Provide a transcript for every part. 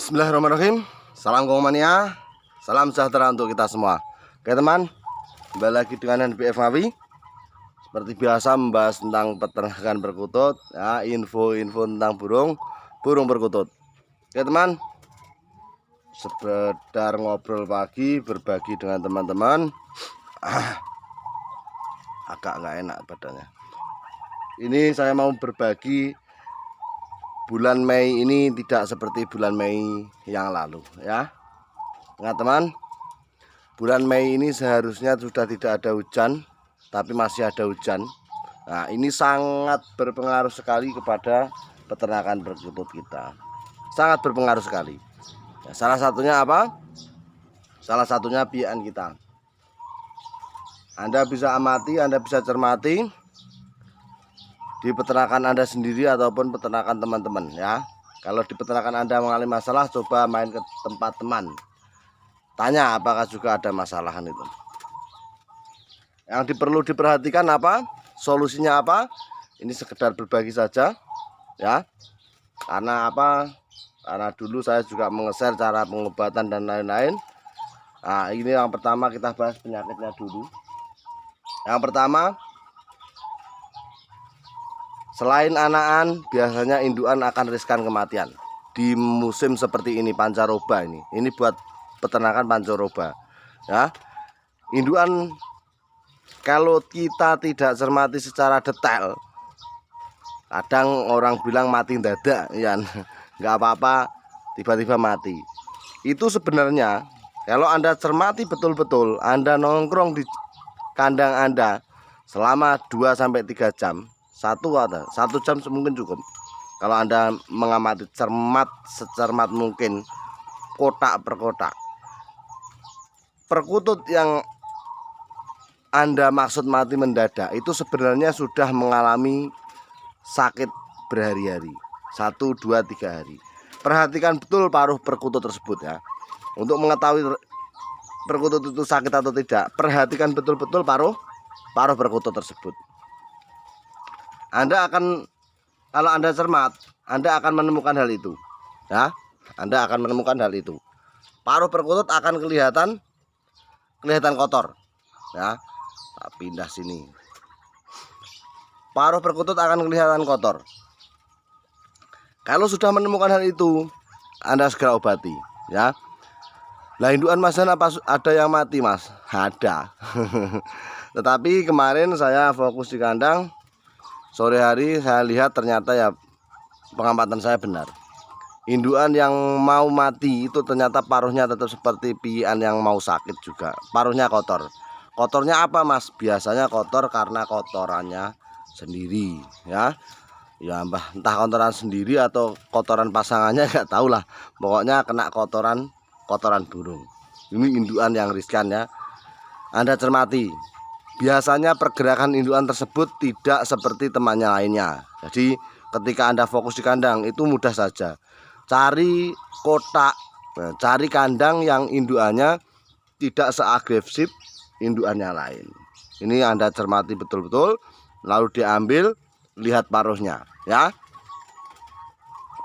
Bismillahirrahmanirrahim. Salam Kongomania, salam sejahtera untuk kita semua. Oke teman, kembali lagi dengan NPF Ngawi. Seperti biasa membahas tentang peternakan perkutut, ya, info-info tentang burung perkutut. Oke teman, sekedar ngobrol pagi, berbagi dengan teman-teman. Agak nggak enak badannya. Ini saya mau berbagi. Bulan Mei ini tidak seperti bulan Mei yang lalu, ya. Teman-teman, bulan Mei ini seharusnya sudah tidak ada hujan, tapi masih ada hujan. Nah, ini sangat berpengaruh sekali kepada peternakan perkutut kita. Sangat berpengaruh sekali. Ya, salah satunya apa? Salah satunya biakan kita. Anda bisa amati, Anda bisa cermati di peternakan Anda sendiri ataupun peternakan teman-teman, ya. Kalau di peternakan Anda mengalami masalah, coba main ke tempat teman. Tanya apakah juga ada masalahan itu. Yang perlu diperhatikan apa? Solusinya apa? Ini sekedar berbagi saja, ya. Karena apa? Karena dulu saya juga menge-share cara pengobatan dan lain-lain. Nah, ini yang pertama kita bahas penyakitnya dulu. Yang pertama, selain anakan, biasanya indukan akan riskan kematian. Di musim seperti ini, pancaroba ini. Ini buat peternakan pancaroba, ya. Indukan kalau kita tidak cermati secara detail, kadang orang bilang mati dadak, ya. Nggak apa-apa, tiba-tiba mati. Itu sebenarnya kalau Anda cermati betul-betul, Anda nongkrong di kandang Anda selama 2-3 jam. Satu jam mungkin cukup. Kalau Anda mengamati secermat mungkin, kotak per kotak. Perkutut yang Anda maksud mati mendadak itu sebenarnya sudah mengalami sakit berhari-hari, 1, 2, 3 hari. Perhatikan betul paruh perkutut tersebut, ya. Untuk mengetahui perkutut itu sakit atau tidak, perhatikan betul-betul paruh perkutut tersebut. Kalau Anda cermat, Anda akan menemukan hal itu, ya. Anda akan menemukan hal itu. Paruh perkutut akan kelihatan kotor, ya. Tak pindah sini. Paruh perkutut akan kelihatan kotor. Kalau sudah menemukan hal itu, Anda segera obati, ya. Lah, indukan Mas apa ada yang mati, Mas? Ada. Tetapi kemarin saya fokus di kandang. Sore hari saya lihat ternyata ya pengamatan saya benar. Indukan yang mau mati itu ternyata paruhnya tetap seperti pian yang mau sakit juga. Paruhnya kotor. Kotornya apa, Mas? Biasanya kotor karena kotorannya sendiri, ya. Ya entah kotoran sendiri atau kotoran pasangannya, nggak tahu lah. Pokoknya kena kotoran burung. Ini indukan yang riskan, ya. Anda cermati. Biasanya pergerakan indukan tersebut tidak seperti temannya lainnya. Jadi ketika Anda fokus di kandang itu mudah saja. Cari kotak, cari kandang yang indukannya tidak seagresif indukannya lain. Ini Anda cermati betul-betul, lalu diambil, lihat paruhnya, ya.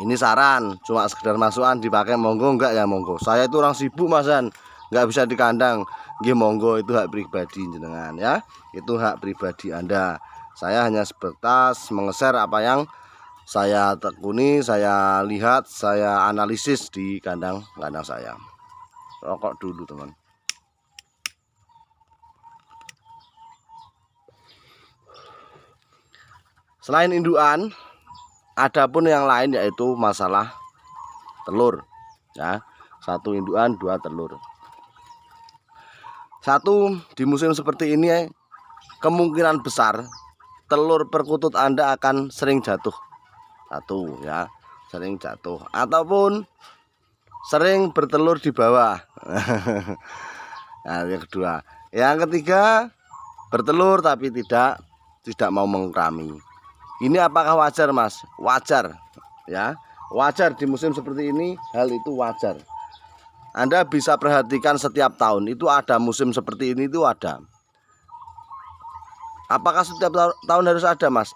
Ini saran, cuma sekedar masukan, dipakai monggo, enggak ya monggo. Saya itu orang sibuk, Masan, nggak bisa di kandang. Nggih monggo, itu hak pribadi jenengan, ya. Itu hak pribadi Anda. Saya hanya sebatas menge-share apa yang saya tekuni, saya lihat, saya analisis di kandang saya. Rokok dulu, teman. Selain indukan, ada pun yang lain, yaitu masalah telur, ya. 1 indukan, 2 telur. Satu, di musim seperti ini kemungkinan besar telur perkutut Anda akan sering jatuh. 1, ya, sering jatuh ataupun sering bertelur di bawah. Nah, yang kedua. Yang ketiga, bertelur tapi tidak mau mengkerami. Ini apakah wajar, Mas? Wajar, ya. Wajar di musim seperti ini, hal itu wajar. Anda bisa perhatikan setiap tahun itu ada musim seperti ini, itu ada. Apakah setiap tahun harus ada, Mas?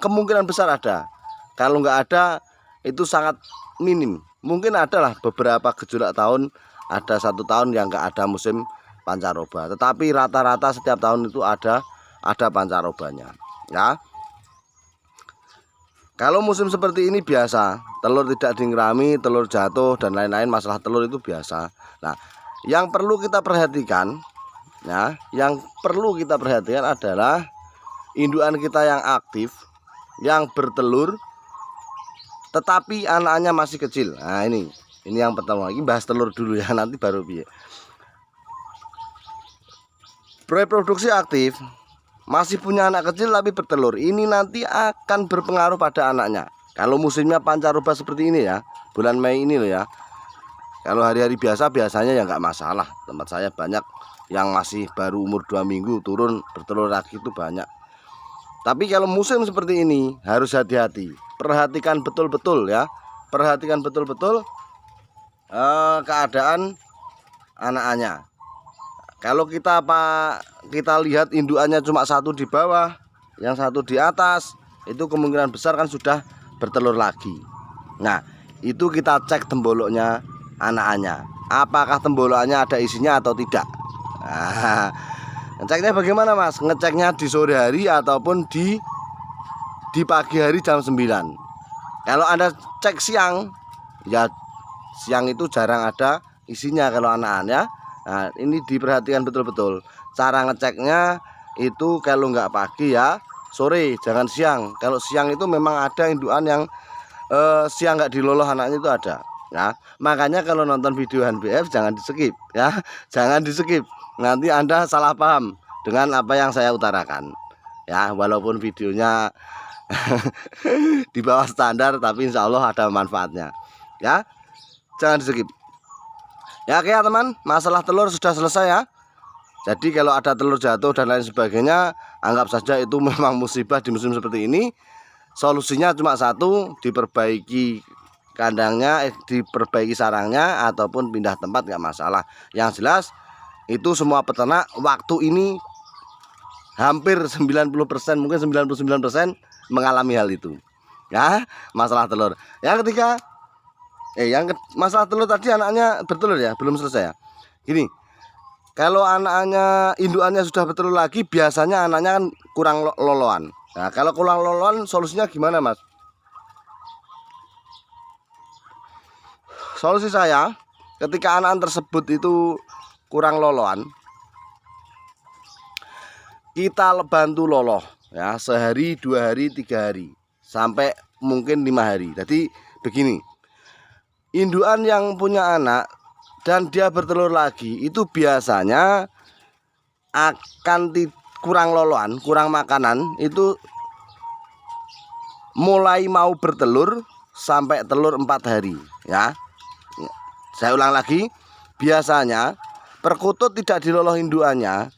Kemungkinan besar ada. Kalau nggak ada, itu sangat minim. Mungkin adalah beberapa gejolak tahun, ada 1 tahun yang nggak ada musim pancaroba, tetapi rata-rata setiap tahun itu ada pancarobanya ya. Kalau musim seperti ini biasa, telur tidak dingkrami, telur jatuh dan lain-lain, masalah telur itu biasa. Nah, yang perlu kita perhatikan ya, adalah indukan kita yang aktif, yang bertelur tetapi anaknya masih kecil. Nah, ini yang pertama. Lagi bahas telur dulu ya, nanti baru biar. Reproduksi aktif, masih punya anak kecil tapi bertelur, ini nanti akan berpengaruh pada anaknya. Kalau musimnya pancaroba seperti ini ya, bulan Mei ini loh ya. Kalau hari-hari biasanya ya nggak masalah. Tempat saya banyak yang masih baru umur 2 minggu turun bertelur lagi itu banyak. Tapi kalau musim seperti ini harus hati-hati. Perhatikan betul-betul ya. Perhatikan betul-betul keadaan anak-annya. Kalau kita lihat indukannya cuma 1 di bawah, yang 1 di atas, itu kemungkinan besar kan sudah bertelur lagi. Nah, itu kita cek temboloknya anak-annya. Apakah temboloknya ada isinya atau tidak? Nah, ngeceknya bagaimana Mas? Ngeceknya di sore hari ataupun di pagi hari jam 9. Kalau Anda cek siang, ya siang itu jarang ada isinya kalau anak-anak ya. Nah, ini diperhatikan betul-betul. Cara ngeceknya itu kalau nggak pagi ya sore, jangan siang. Kalau siang itu memang ada indukan yang siang nggak diloloh anaknya itu ada. Ya, makanya kalau nonton video HNBF jangan di skip ya, jangan di skip. Nanti Anda salah paham dengan apa yang saya utarakan. Ya, walaupun videonya di bawah standar, tapi insya Allah ada manfaatnya. Ya, jangan di skip. Ya oke ya teman, masalah telur sudah selesai ya. Jadi kalau ada telur jatuh dan lain sebagainya, anggap saja itu memang musibah di musim seperti ini. Solusinya cuma 1, diperbaiki kandangnya, diperbaiki sarangnya, ataupun pindah tempat nggak masalah. Yang jelas itu semua peternak waktu ini hampir 90%, mungkin 99% mengalami hal itu. Ya, masalah telur. Yang ketiga, masalah telur tadi anaknya bertelur ya, belum selesai ya. Gini, kalau anaknya indukannya sudah bertelur lagi, biasanya anaknya kan kurang loloan. Nah, kalau kurang loloan solusinya gimana Mas? Solusi saya, ketika anak tersebut itu kurang loloan, kita bantu loloh ya, sehari, 2 hari, 3 hari, sampai mungkin 5 hari. Jadi begini, indukan yang punya anak dan dia bertelur lagi itu biasanya akan kurang loloan, kurang makanan, itu mulai mau bertelur sampai telur 4 hari ya. Saya ulang lagi, biasanya perkutut tidak diloloh indukannya.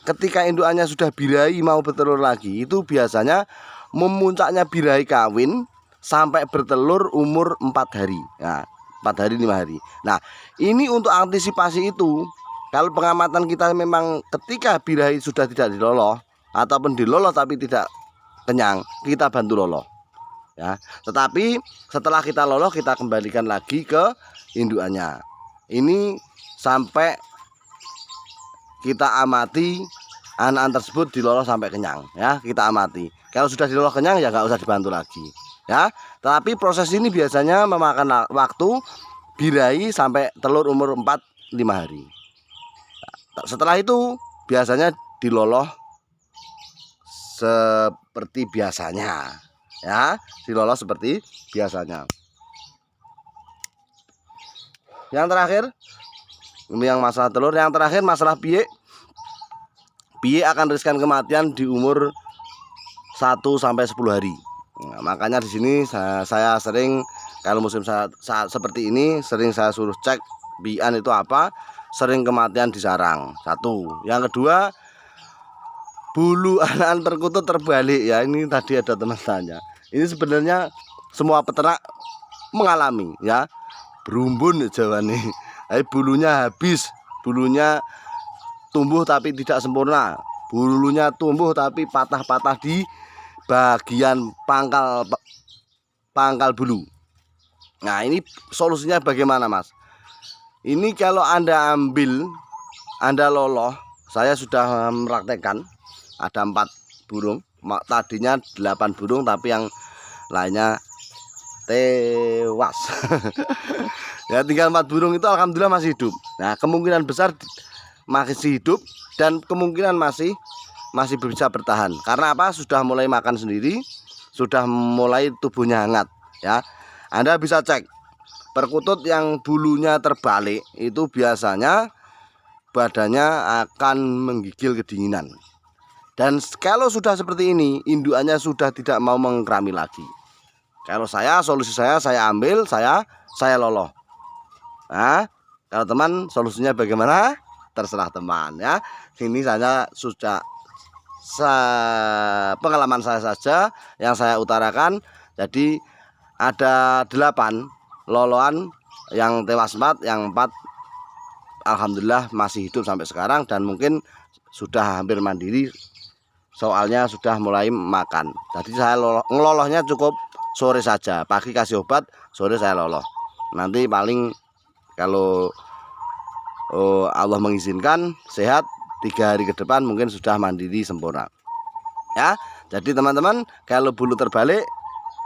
Ketika indukannya sudah birahi mau bertelur lagi, itu biasanya memuncaknya birahi kawin sampai bertelur umur 4 hari. Nah, 4 hari 5 hari. Nah, ini untuk antisipasi itu. Kalau pengamatan kita memang ketika birahi sudah tidak diloloh, ataupun diloloh tapi tidak kenyang, kita bantu loloh ya. Tetapi setelah kita loloh, kita kembalikan lagi ke indukannya. Ini sampai kita amati anak tersebut diloloh sampai kenyang ya, kita amati. Kalau sudah diloloh kenyang ya nggak usah dibantu lagi ya. Tapi proses ini biasanya memakan waktu birahi sampai telur umur 4-5 hari. Setelah itu biasanya diloloh seperti biasanya ya, diloloh seperti biasanya. Yang terakhir, ini yang masalah telur. Yang terakhir masalah piye. Piye akan riskan kematian di umur 1-10 hari. Nah, makanya di sini saya sering kalau musim saat seperti ini sering saya suruh cek bian itu apa, sering kematian di sarang. 1. Yang kedua, bulu anak perkutut terbalik ya. Ini tadi ada teman tanya. Ini sebenarnya semua peternak mengalami ya. Berumbun Jawa nih. Bulunya habis, bulunya tumbuh tapi tidak sempurna, bulunya tumbuh tapi patah-patah di bagian pangkal bulu. Nah, ini solusinya bagaimana, Mas? Ini kalau Anda ambil, Anda loloh, saya sudah mempraktekkan. Ada 4 burung, tadinya 8 burung, tapi yang lainnya tewas. Ya, tinggal 4 burung itu alhamdulillah masih hidup. Nah, kemungkinan besar masih hidup dan kemungkinan masih bisa bertahan. Karena apa? Sudah mulai makan sendiri, sudah mulai tubuhnya hangat, ya. Anda bisa cek perkutut yang bulunya terbalik itu biasanya badannya akan menggigil kedinginan. Dan kalau sudah seperti ini, indukannya sudah tidak mau mengkerami lagi. Kalau saya, solusi saya ambil, saya loloh. Nah, kalau teman solusinya bagaimana? Terserah teman, ya. Sini saya sudah pengalaman saya saja yang saya utarakan. Jadi ada 8 loloan yang tewas 4, yang 4 alhamdulillah masih hidup sampai sekarang dan mungkin sudah hampir mandiri, soalnya sudah mulai makan. Jadi saya ngelolohnya cukup sore saja, pagi kasih obat, sore saya loloh. Nanti paling kalau Allah mengizinkan sehat 3 hari ke depan mungkin sudah mandiri sempurna, ya. Jadi teman-teman, kalau bulu terbalik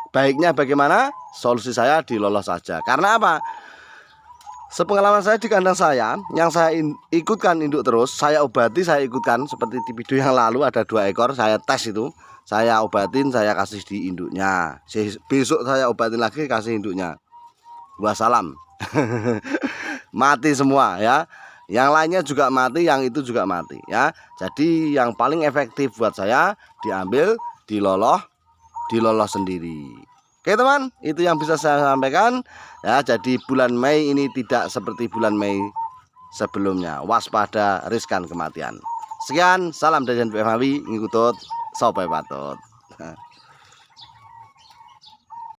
baiknya bagaimana? Solusi saya diloloh saja. Karena apa? Sepengalaman saya di kandang saya, yang saya ikutkan induk terus, saya obati, saya ikutkan. Seperti di video yang lalu ada 2 ekor, saya tes itu, saya obatin, saya kasih di induknya. Besok saya obatin lagi, kasih induknya. Wassalam. Mati semua, ya. Yang lainnya juga mati, yang itu juga mati, ya. Jadi yang paling efektif buat saya diambil, diloloh sendiri. Oke teman, itu yang bisa saya sampaikan, ya. Jadi bulan Mei ini tidak seperti bulan Mei sebelumnya. Waspada, riskan kematian. Sekian, salam dari PFMAWI, ngikutut, sopai patut.